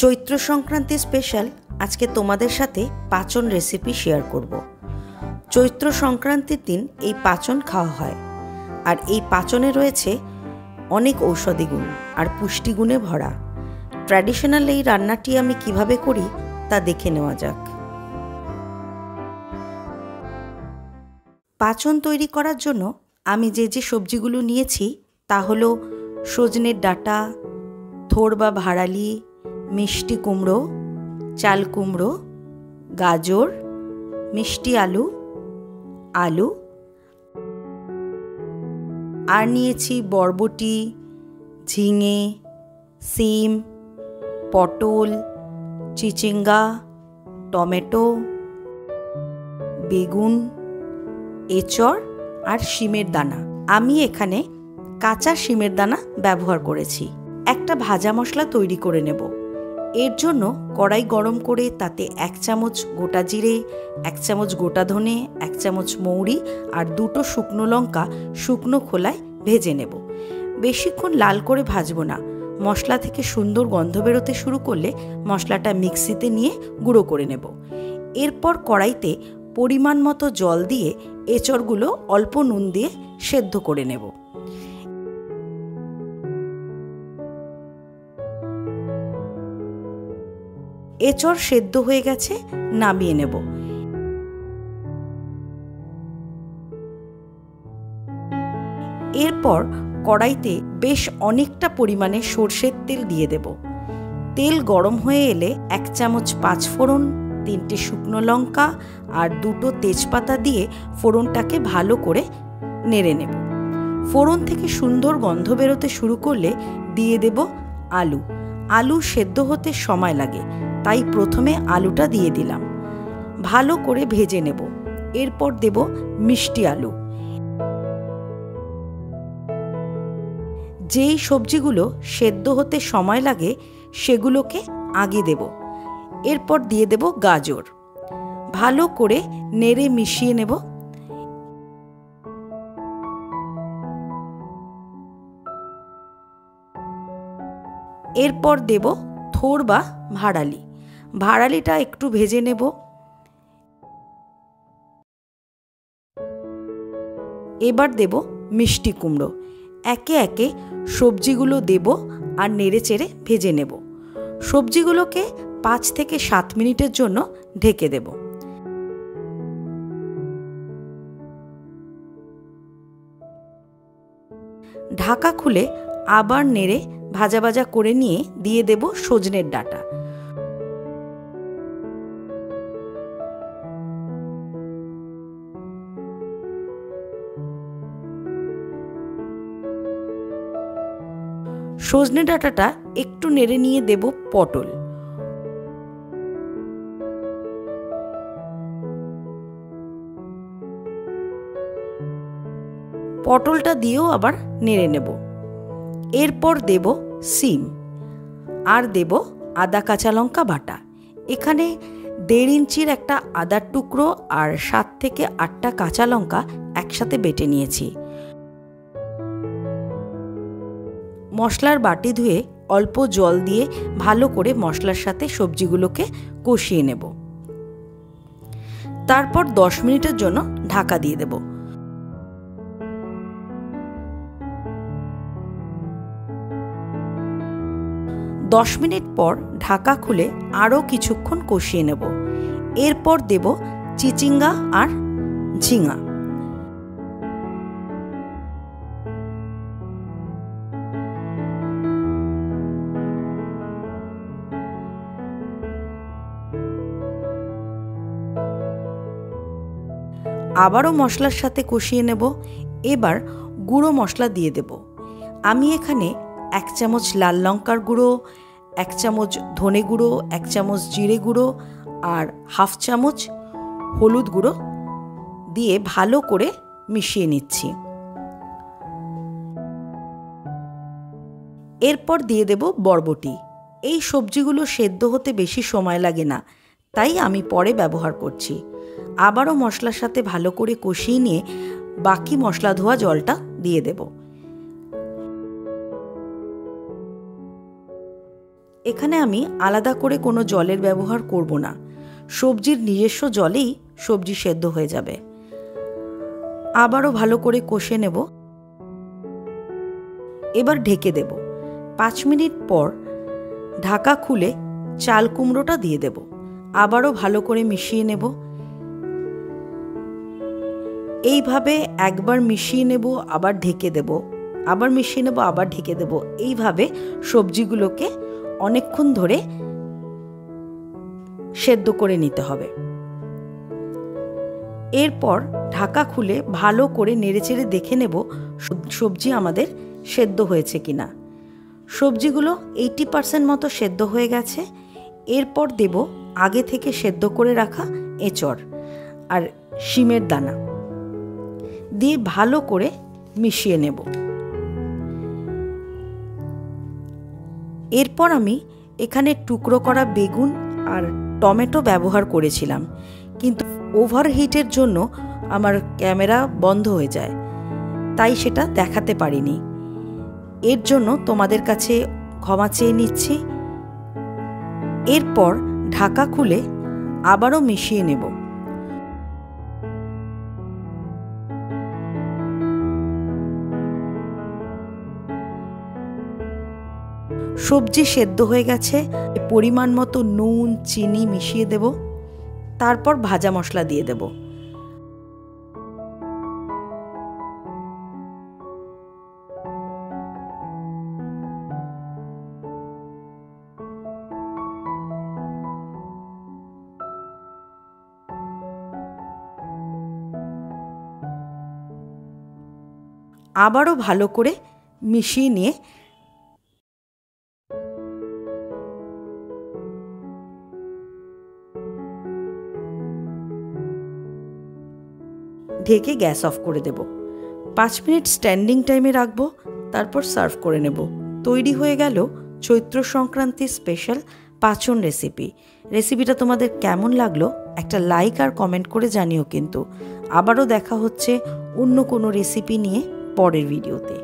Chaitra Sankranti special আজকে তোমাদের সাথে পাচন রেসিপি শেয়ার করব। চৈত্র সংক্রান্তির দিন এই পাচন খাওয়া হয়, আর এই পাচনে রয়েছে অনেক ঔষধি গুণ আর পুষ্টিগুণে ভরা। ট্র্যাডিশনাল এই রান্নাটি আমি কিভাবে করি তা দেখে নেওয়া যাক। পাচন তৈরি করার জন্য আমি যে সবজিগুলো নিয়েছি তা হলো সজনের ডাঁটা, থোড় বা ভাড়ালি, মিষ্টি কুমড়ো, চাল কুমড়ো, গাজর, মিষ্টি আলু, আর নিয়েছি বরবটি, ঝিঙে, সিম, পটল, চিচিঙ্গা, টমেটো, বেগুন, এঁচড় আর শিমের দানা। আমি এখানে কাঁচা শিমের দানা ব্যবহার করেছি। একটা ভাজা মশলা তৈরি করে নেব। এর জন্য কড়াই গরম করে তাতে 1 চামচ গোটা জিরে, 1 চামচ গোটা ধনে, 1 চামচ মৌরি আর 2টো শুকনো লঙ্কা শুকনো খোলায় ভেজে নেব। বেশিক্ষণ লাল করে ভাজবো না। মশলা থেকে সুন্দর গন্ধ বেরোতে শুরু করলে মশলাটা মিক্সিতে নিয়ে গুঁড়ো করে নেব। এরপর কড়াইতে পরিমাণ মতো জল দিয়ে এঁচড়গুলো অল্প নুন দিয়ে সেদ্ধ করে নেব। এঁচড় সেদ্ধ হয়ে গেছে, নামিয়ে নেব। এরপর কড়াইতে বেশ অনেকটা পরিমাণে সর্ষের তেল দিয়ে দেব। তেল গরম হয়ে এলে 1 চামচ 5 ফোড়ন, 3টে শুকনো লঙ্কা আর 2টো তেজপাতা দিয়ে ফোড়নটাকে ভালো করে নেড়ে নেব। ফোড়ন থেকে সুন্দর গন্ধ বেরোতে শুরু করলে দিয়ে দেব আলু। আলু সেদ্ধ হতে সময় লাগে, তাই প্রথমে আলুটা দিয়ে দিলাম। ভালো করে ভেজে নেব। এরপর দেব মিষ্টি আলু। যেই সবজিগুলো সেদ্ধ হতে সময় লাগে সেগুলোকে আগে দেব। এরপর দিয়ে দেব গাজর। ভালো করে নেড়ে মিশিয়ে নেব। এরপর দেব থোড় বা ভাড়ালি। ভাড়ালিটা একটু ভেজে নেব। এবার দেব মিষ্টি কুমড়ো। একে একে সবজিগুলো দেব আর নেড়েচেড়ে ভেজে নেব। সবজিগুলোকে 5 থেকে 7 মিনিটের জন্য ঢেকে দেব। ঢাকা খুলে আবার নেড়ে ভাজা ভাজা করে নিয়ে দিয়ে দেব সজনের ডাঁটা। সজনে ডাঁটাটা একটু নেড়ে নিয়ে দেব পটল। পটলটা দিয়েও আবার নেড়ে নেব। এরপর দেব সিম আর দেব আদা কাঁচা লঙ্কা বাটা। এখানে 1.5 ইঞ্চির একটা আদার টুকরো আর 7 থেকে 8টা কাঁচা লঙ্কা একসাথে বেটে নিয়েছি। মশলার বাটি ধুয়ে অল্প জল দিয়ে ভালো করে মশলার সাথে সবজিগুলোকে কষিয়ে নেব। তারপর 10 মিনিটের জন্য ঢাকা দিয়ে দেব। দশ মিনিট পর ঢাকা খুলে আরও কিছুক্ষণ কষিয়ে নেব। এরপর দেব চিচিঙ্গা আর ঝিঙা। আবারও মশলার সাথে কষিয়ে নেব। এবার গুঁড়ো মশলা দিয়ে দেব। আমি এখানে 1 চামচ লাল লঙ্কার গুঁড়ো, 1 চামচ ধনে গুঁড়ো, 1 চামচ জিরে গুঁড়ো আর 1/2 চামচ হলুদ গুঁড়ো দিয়ে ভালো করে মিশিয়ে নিচ্ছি। এরপর দিয়ে দেব বরবটি। এই সবজিগুলো সেদ্ধ হতে বেশি সময় লাগে না, তাই আমি পরে ব্যবহার করছি। আবারও মশলার সাথে ভালো করে কষিয়ে নিয়ে বাকি মশলা ধোয়া জলটা দিয়ে দেব। এখানে আমি আলাদা করে কোনো জলের ব্যবহার করব না, সবজির নিজস্ব জলেই সবজি সেদ্ধ হয়ে যাবে। আবারও ভালো করে কষে নেব। এবার ঢেকে দেব। 5 মিনিট পর ঢাকা খুলে চাল কুমড়োটা দিয়ে দেব। আবারও ভালো করে মিশিয়ে নেব। এইভাবে একবার মিশিয়ে নেব, আবার ঢেকে দেব, আবার মিশিয়ে নেব, আবার ঢেকে দেব। এইভাবে সবজিগুলোকে অনেকক্ষণ ধরে সেদ্ধ করে নিতে হবে। এরপর ঢাকা খুলে ভালো করে নেড়েচেড়ে দেখে নেব সবজি আমাদের সেদ্ধ হয়েছে কিনা। সবজিগুলো 80% মতো সেদ্ধ হয়ে গেছে। এরপর দেব আগে থেকে সেদ্ধ করে রাখা এঁচড় আর শিমের দানা দিয়ে ভালো করে মিশিয়ে নেব। এরপর আমি এখানে টুকরো করা বেগুন আর টমেটো ব্যবহার করেছিলাম, কিন্তু ওভারহিটের জন্য আমার ক্যামেরা বন্ধ হয়ে যায়, তাই সেটা দেখাতে পারিনি। এর জন্য তোমাদের কাছে ক্ষমা চেয়ে নিচ্ছি। এরপর ঢাকা খুলে আবারও মিশিয়ে নেব। সবজি সেদ্ধ হয়ে গেছে। পরিমাণ মতো নুন চিনি মিশিয়ে দেব। তারপর ভাজা মশলা দিয়ে দেব। আবারও ভালো করে মিশিয়ে নিয়ে ঢেকে গ্যাস অফ করে দেব। 5 মিনিট স্ট্যান্ডিং টাইমে রাখবো, তারপর সার্ভ করে নেব। তৈরি হয়ে গেল চৈত্র সংক্রান্তির স্পেশাল পাঁচন রেসিপি। রেসিপিটা তোমাদের কেমন লাগলো একটা লাইক আর কমেন্ট করে জানিও কিন্তু। আবারও দেখা হচ্ছে অন্য কোনো রেসিপি নিয়ে পরের ভিডিওতে।